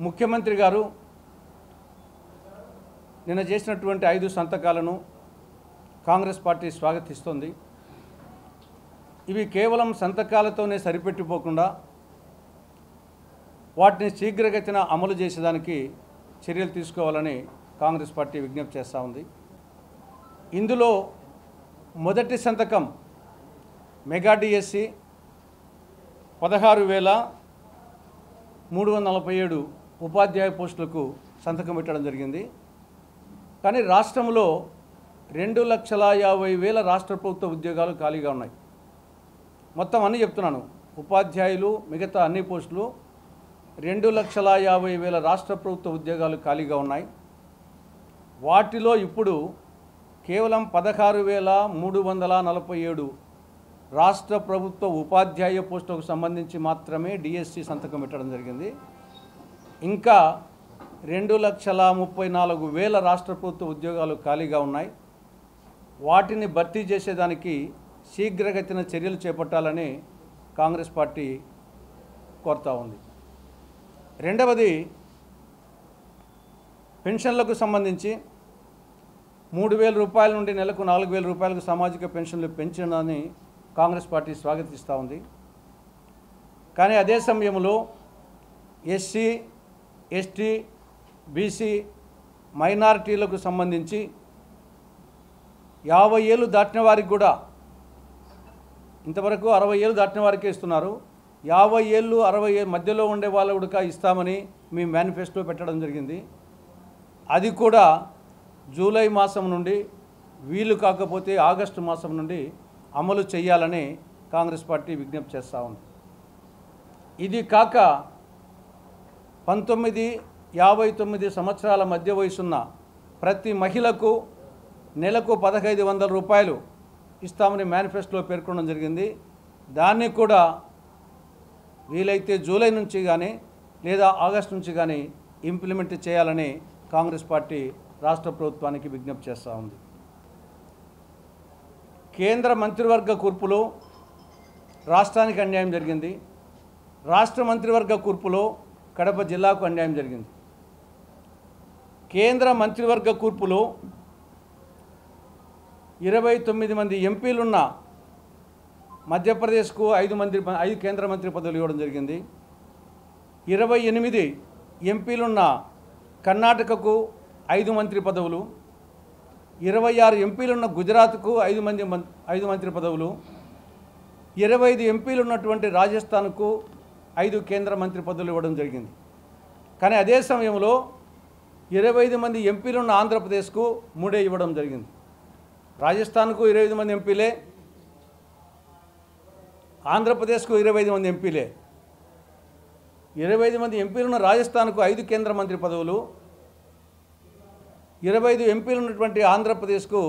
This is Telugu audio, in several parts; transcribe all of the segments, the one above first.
ముఖ్యమంత్రి గారు నిన్న చేసినటువంటి 5 సంతకాలను కాంగ్రెస్ పార్టీ స్వాగతిస్తుంది. ఇవి కేవలం సంతకాలతోనే సరిపెట్టిపోకుండా వాటిని శీఘ్రగతిన అమలు చేసేదానికి చర్యలు తీసుకోవాలని కాంగ్రెస్ పార్టీ విజ్ఞప్తి చేస్తూ ఉంది. ఇందులో మొదటి సంతకం మెగా డిఎస్సి 16,347 ఉపాధ్యాయ పోస్టులకు సంతకం పెట్టడం జరిగింది. కానీ రాష్ట్రంలో 2,50,000 రాష్ట్ర ప్రభుత్వ ఉద్యోగాలు ఖాళీగా ఉన్నాయి. మొత్తం అన్నీ చెప్తున్నాను, ఉపాధ్యాయులు మిగతా అన్ని పోస్టులు 2,50,000 రాష్ట్ర ప్రభుత్వ ఉద్యోగాలు ఖాళీగా ఉన్నాయి. వాటిలో ఇప్పుడు కేవలం 16,347 రాష్ట్ర ప్రభుత్వ ఉపాధ్యాయ పోస్టులకు సంబంధించి మాత్రమే డిఎస్సి సంతకం పెట్టడం జరిగింది. ఇంకా 2,34,000 రాష్ట్ర ప్రభుత్వ ఉద్యోగాలు ఖాళీగా ఉన్నాయి. వాటిని భర్తీ చేసేదానికి శీఘ్రగతిన చర్యలు చేపట్టాలని కాంగ్రెస్ పార్టీ కోరుతూ ఉంది. రెండవది, పెన్షన్లకు సంబంధించి 3,000 రూపాయల నుండి నెలకు 4,000 రూపాయలకు సామాజిక పెన్షన్లు పెంచడాన్ని కాంగ్రెస్ పార్టీ స్వాగతిస్తూ ఉంది. కానీ అదే సమయంలో ఎస్సీ, ఎస్టీ, బీసీ, మైనారిటీలకు సంబంధించి 50 ఏళ్ళు దాటిన వారికి కూడా, ఇంతవరకు 60 ఏళ్ళు దాటిన వారికే ఇస్తున్నారు, 50 ఏళ్ళు 60 ఏళ్ళు మధ్యలో ఉండే వాళ్ళకు కూడా ఇస్తామని మీ మేనిఫెస్టో పెట్టడం జరిగింది. అది కూడా జూలై మాసం నుండి, వీలు కాకపోతే ఆగస్టు మాసం నుండి అమలు చేయాలని కాంగ్రెస్ పార్టీ విజ్ఞప్తి చేస్తూ ఉంది. ఇది కాక 19-59 సంవత్సరాల మధ్య వయసున్న ప్రతి మహిళకు నెలకు 1,500 రూపాయలు ఇస్తామని మేనిఫెస్టోలో పేర్కొనడం జరిగింది. దాన్ని కూడా వీలైతే జూలై నుంచి కానీ లేదా ఆగస్టు నుంచి కానీ ఇంప్లిమెంట్ చేయాలని కాంగ్రెస్ పార్టీ రాష్ట్ర ప్రభుత్వానికి విజ్ఞప్తి చేస్తూ ఉంది. కేంద్ర మంత్రివర్గ కూర్పులో రాష్ట్రానికి అన్యాయం జరిగింది. రాష్ట్ర మంత్రివర్గ కూర్పులో కడప జిల్లాకు అన్యాయం జరిగింది. కేంద్ర మంత్రివర్గ కూర్పులో 29 మంది ఎంపీలున్న మధ్యప్రదేశ్కు 5 కేంద్ర మంత్రి పదవులు ఇవ్వడం జరిగింది. 28 ఎంపీలున్న కర్ణాటకకు 5 మంత్రి పదవులు, 26 ఎంపీలున్న గుజరాత్కు 5 మంత్రి పదవులు, 25 ఎంపీలు ఉన్నటువంటి రాజస్థాన్కు 5 కేంద్ర మంత్రి పదవులు ఇవ్వడం జరిగింది. కానీ అదే సమయంలో 25 మంది ఎంపీలున్న ఆంధ్రప్రదేశ్కు 3 ఇవ్వడం జరిగింది. రాజస్థాన్కు 25 మంది ఎంపీలే, ఆంధ్రప్రదేశ్కు 25 మంది ఎంపీలే. 25 మంది ఎంపీలున్న రాజస్థాన్కు 5 కేంద్ర మంత్రి పదవులు, 25 ఎంపీలు ఉన్నటువంటి ఆంధ్రప్రదేశ్కు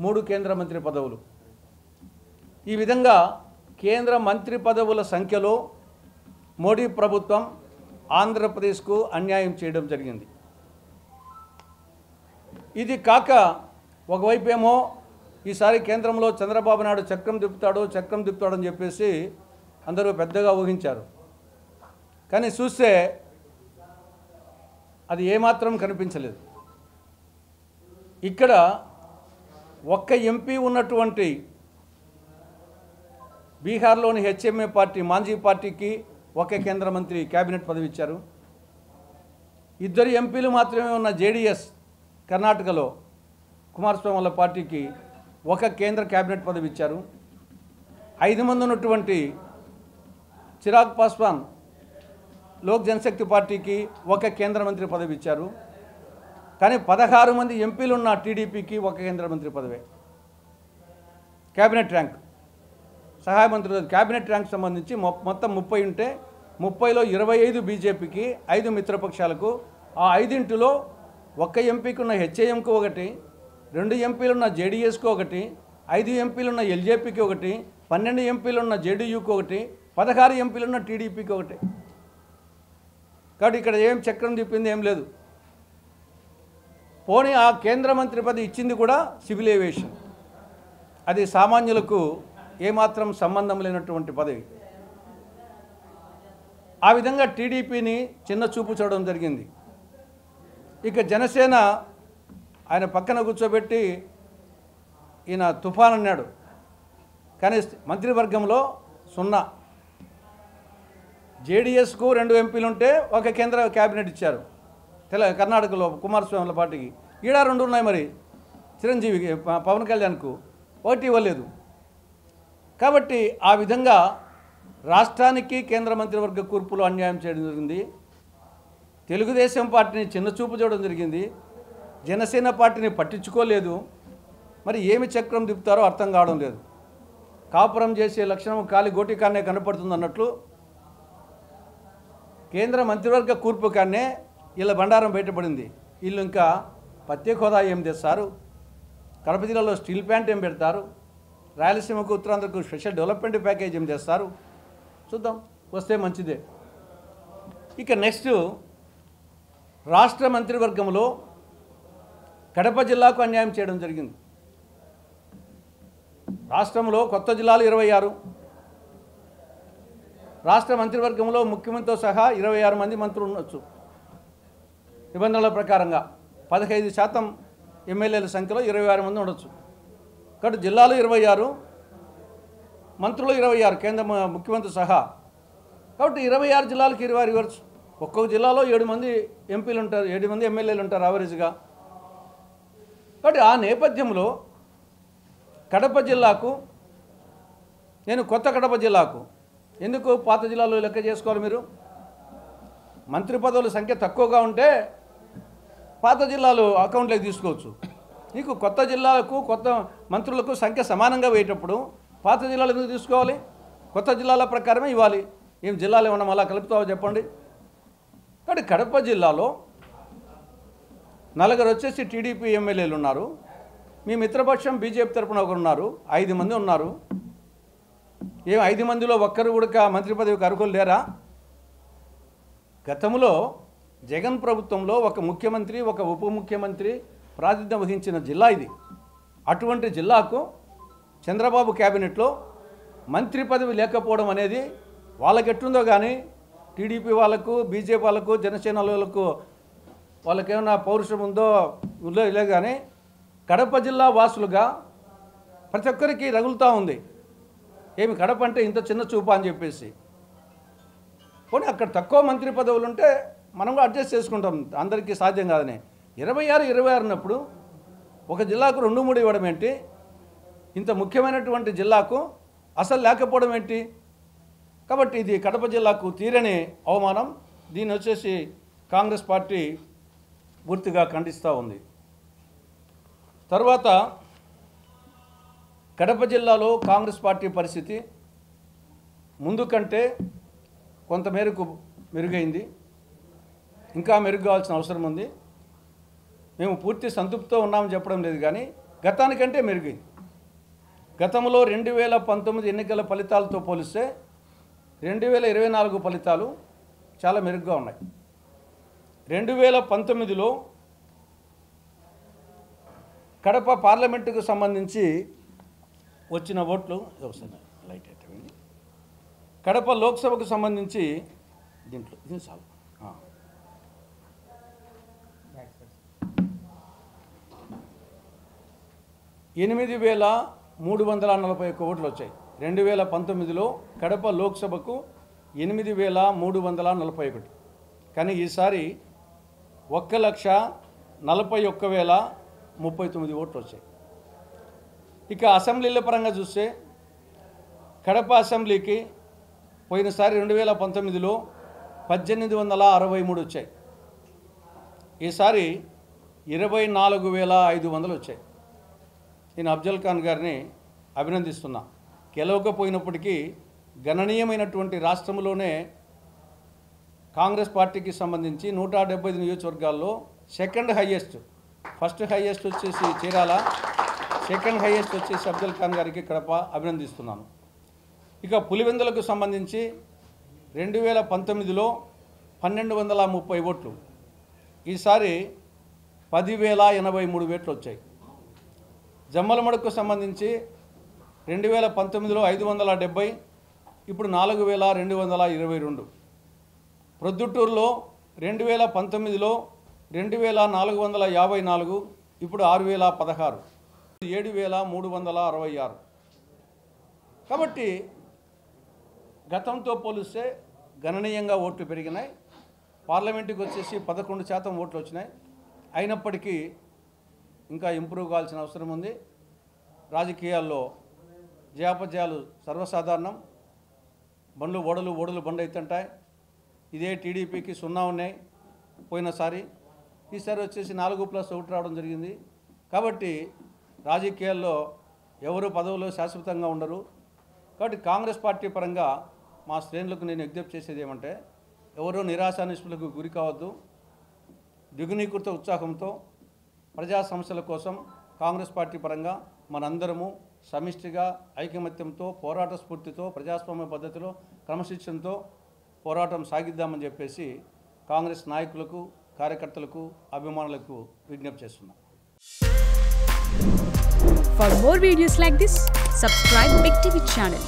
3 కేంద్ర మంత్రి పదవులు. ఈ విధంగా కేంద్ర మంత్రి పదవుల సంఖ్యలో మోడీ ప్రభుత్వం ఆంధ్రప్రదేశ్కు అన్యాయం చేయడం జరిగింది. ఇది కాక ఒకవైపు ఏమో ఈసారి కేంద్రంలో చంద్రబాబు నాయుడు చక్రం తిప్పుతాడని చెప్పేసి అందరూ పెద్దగా ఊహించారు. కానీ చూస్తే అది ఏమాత్రం కనిపించలేదు. ఇక్కడ ఒక్క ఎంపీ ఉన్నటువంటి బీహార్లోని హెచ్ఎంఏ పార్టీ మాంఝీ పార్టీకి 1 కేంద్ర మంత్రి క్యాబినెట్ పదవి ఇచ్చారు. 2 ఎంపీలు మాత్రమే ఉన్న జేడీఎస్ కర్ణాటకలో కుమారస్వామి వాళ్ళ పార్టీకి 1 కేంద్ర క్యాబినెట్ పదవి ఇచ్చారు. 5 మంది ఉన్నటువంటి చిరాగ్ పాస్వాన్ లోక్ జనశక్తి పార్టీకి 1 కేంద్ర మంత్రి పదవి ఇచ్చారు. కానీ 16 మంది ఎంపీలు ఉన్న టీడీపీకి 1 కేంద్ర మంత్రి పదవి. క్యాబినెట్ ర్యాంక్ సహాయ మంత్రులు క్యాబినెట్ ర్యాంక్ సంబంధించి మొత్తం 30 ఉంటే 30లో 25 బీజేపీకి, 5 మిత్రపక్షాలకు. ఆ 5 1 ఎంపీకి ఉన్న హెచ్ఏఎంకు 1, 2 ఎంపీలున్న జేడీఎస్కు 1, 5 ఎంపీలున్న ఎల్జేపీకి 1, 12 ఎంపీలున్న జేడీయూకి 1, 16 ఎంపీలున్న టీడీపీకి 1. కాబట్టి ఇక్కడ ఏం చక్రం తిప్పింది ఏం లేదు. పోనీ ఆ కేంద్ర మంత్రి పదవి ఇచ్చింది కూడా సివిల్ ఏవియేషన్, అది సామాన్యులకు ఏమాత్రం సంబంధం లేనటువంటి పదవి. ఆ విధంగా టీడీపీని చిన్న చూపు చూడడం జరిగింది. ఇక జనసేన ఆయన పక్కన కూర్చోబెట్టి ఈయన తుఫాన్ అన్నాడు, కానీ మంత్రివర్గంలో 0. జేడీఎస్కు 2 ఎంపీలు ఉంటే ఒక కేంద్ర క్యాబినెట్ ఇచ్చారు కర్ణాటకలో కుమారస్వామి పార్టీకి. ఈడ 2 ఉన్నాయి, మరి చిరంజీవికి పవన్ కళ్యాణ్కు 1 ఇవ్వలేదు. కాబట్టి ఆ విధంగా రాష్ట్రానికి కేంద్ర మంత్రివర్గ కూర్పులో అన్యాయం చేయడం జరిగింది. తెలుగుదేశం పార్టీని చిన్నచూపు చూడడం జరిగింది. జనసేన పార్టీని పట్టించుకోలేదు. మరి ఏమి చక్రం తిప్పుతారో అర్థం కావడం లేదు. కాపురం చేసే లక్షణం కాలి గోటికాన్నే కనపడుతుంది అన్నట్లు కేంద్ర మంత్రివర్గ కూర్పు కాన్నే వీళ్ళ బండారం బయటపడింది. వీళ్ళు ఇంకా ప్రత్యేక హోదా ఏం తెస్తారు, కడప జిల్లాలో స్టీల్ ప్లాంట్ ఏం పెడతారు, రాయలసీమకు ఉత్తరాంధ్రకు స్పెషల్ డెవలప్మెంట్ ప్యాకేజ్ ఏం చేస్తారు, చూద్దాం, వస్తే మంచిదే. ఇక నెక్స్ట్ రాష్ట్ర మంత్రివర్గంలో కడప జిల్లాకు అన్యాయం చేయడం జరిగింది. రాష్ట్రంలో కొత్త జిల్లాలు 26, రాష్ట్ర మంత్రివర్గంలో ముఖ్యమంత్రితో సహా 26 మంది మంత్రులు ఉండొచ్చు నిబంధనల ప్రకారంగా. 15% ఎమ్మెల్యేల సంఖ్యలో 26 మంది ఉండొచ్చు. కాబట్టి జిల్లాలు 26, మంత్రులు 26, కేంద్ర ముఖ్యమంత్రి సహా. కాబట్టి 26 జిల్లాలకు 26 ఇవ్వచ్చు. ఒక్కొక్క జిల్లాలో 7 మంది ఎంపీలు ఉంటారు, 7 మంది ఎమ్మెల్యేలు ఉంటారు యావరేజ్గా. కాబట్టి ఆ నేపథ్యంలో కడప జిల్లాకు, నేను కొత్త కడప జిల్లాకు ఎందుకు పాత జిల్లాలో లెక్క చేసుకోవాలి? మీరు మంత్రి పదవుల సంఖ్య తక్కువగా ఉంటే పాత జిల్లాలు అకౌంట్లోకి తీసుకోవచ్చు. నీకు కొత్త జిల్లాలకు కొత్త మంత్రులకు సంఖ్య సమానంగా వేయేటప్పుడు పాత జిల్లాలు ఎందుకు తీసుకోవాలి? కొత్త జిల్లాల ప్రకారమే ఇవ్వాలి. ఏం జిల్లాలు ఏమన్నా మళ్ళా కలుపుతావో చెప్పండి. కాబట్టి కడప జిల్లాలో 4 వచ్చేసి టీడీపీ ఎమ్మెల్యేలు ఉన్నారు. మీ మిత్రపక్షం బీజేపీ తరపున ఒకరు ఉన్నారు, 5 మంది ఉన్నారు. 5 మందిలో ఒక్కరు కూడా మంత్రి పదవికి అర్హులు లేరా? గతంలో జగన్ ప్రభుత్వంలో ఒక ముఖ్యమంత్రి, ఒక ఉప ముఖ్యమంత్రి ప్రాతినిధ్యం వహించిన జిల్లా ఇది. అటువంటి జిల్లాకు చంద్రబాబు క్యాబినెట్లో మంత్రి పదవి లేకపోవడం అనేది వాళ్ళకెట్టుందో కానీ టీడీపీ వాళ్ళకు, బీజేపీ వాళ్ళకు, జనసేన వాళ్ళకు వాళ్ళకేమైనా పౌరుషం ఉందో లే, కానీ కడప జిల్లా వాసులుగా ప్రతి ఒక్కరికి రగులుతూ ఉంది. ఏమి కడప అంటే ఇంత చిన్న చూపా అని చెప్పేసి. పోనీ అక్కడ తక్కువ మంత్రి పదవులు ఉంటే మనం కూడా అడ్జస్ట్ చేసుకుంటాం, అందరికీ సాధ్యం కాదని. 26 అన్నప్పుడు ఒక జిల్లాకు 2-3 ఇవ్వడం ఏంటి? ఇంత ముఖ్యమైనటువంటి జిల్లాకు అసలు లేకపోవడం ఏంటి? కాబట్టి ఇది కడప జిల్లాకు తీరని అవమానం. దీన్ని వచ్చేసి కాంగ్రెస్ పార్టీ పూర్తిగా ఖండిస్తూ ఉంది. తర్వాత కడప జిల్లాలో కాంగ్రెస్ పార్టీ పరిస్థితి ముందు కంటే కొంతమేరకు మెరుగైంది. ఇంకా మెరుగు కావాల్సిన అవసరం ఉంది. మేము పూర్తి సంతృప్తితో ఉన్నామని చెప్పడం లేదు, కానీ గతానికంటే మెరుగైంది. గతంలో 2019 ఎన్నికల ఫలితాలతో పోలిస్తే 2024 ఫలితాలు చాలా మెరుగ్గా ఉన్నాయి. 2019లో కడప పార్లమెంటుకు సంబంధించి వచ్చిన ఓట్లు, లైట్ అయిపోయింది. కడప లోక్సభకు సంబంధించి దీంట్లో ఇది చాలు 8,341 ఓట్లు వచ్చాయి. 2019లో కడప లోక్సభకు 8,341. కానీ ఈసారి 1,41,039 ఓట్లు వచ్చాయి. ఇక అసెంబ్లీల పరంగా చూస్తే కడప అసెంబ్లీకి పోయినసారి 2019లో 1,863 వచ్చాయి. ఈసారి 24,500 వచ్చాయి. నేను అఫ్జల్ ఖాన్ గారిని అభినందిస్తున్నా. గెలవకపోయినప్పటికీ గణనీయమైనటువంటి రాష్ట్రంలోనే కాంగ్రెస్ పార్టీకి సంబంధించి 175 నియోజకవర్గాల్లో సెకండ్ హైయెస్ట్, ఫస్ట్ హైయెస్ట్ వచ్చేసి చీరాల, సెకండ్ హైయెస్ట్ వచ్చేసి అఫ్జల్ ఖాన్ గారికి కడప అభినందిస్తున్నాను. ఇక పులివెందులకు సంబంధించి 2019లో 1,230 ఓట్లు, ఈసారి 10,083 ఓట్లు వచ్చాయి. జమ్మలమడుకు సంబంధించి 2019లో 570, ఇప్పుడు 4,222. ప్రొద్దుటూరులో 2019లో 2454, ఇప్పుడు 6016, 7366. కాబట్టి గతంతో పోలిస్తే గణనీయంగా ఓట్లు పెరిగినాయి. పార్లమెంటుకి వచ్చేసి 11% ఓట్లు వచ్చినాయి. అయినప్పటికీ ఇంకా ఇంప్రూవ్ కావాల్సిన అవసరం ఉంది. రాజకీయాల్లో జయాపజయాలు సర్వసాధారణం. బండ్లు ఓడలు బండ్లు అవుతుంటాయి. ఇదే టీడీపీకి 0 ఉన్నాయి పోయినసారి. ఈసారి వచ్చేసి 4+1 రావడం జరిగింది. కాబట్టి రాజకీయాల్లో ఎవరు పదవులు శాశ్వతంగా ఉండరు. కాబట్టి కాంగ్రెస్ పార్టీ పరంగా మా శ్రేణులకు నేను విజ్ఞప్తి చేసేది ఏమంటే, ఎవరో నిరాశానిష్ఠులకు గురి కావద్దు. ద్విగుణీకృత ఉత్సాహంతో ప్రజా సమస్యల కోసం కాంగ్రెస్ పార్టీ పరంగా మనందరము సమిష్టిగా ఐకమత్యంతో పోరాట స్ఫూర్తితో ప్రజాస్వామ్య పద్ధతిలో క్రమశిక్షణతో పోరాటం సాగిద్దామని చెప్పేసి కాంగ్రెస్ నాయకులకు, కార్యకర్తలకు, అభిమానులకు విజ్ఞప్తి చేస్తున్నాం. For more videos like this, subscribe Big TV channel.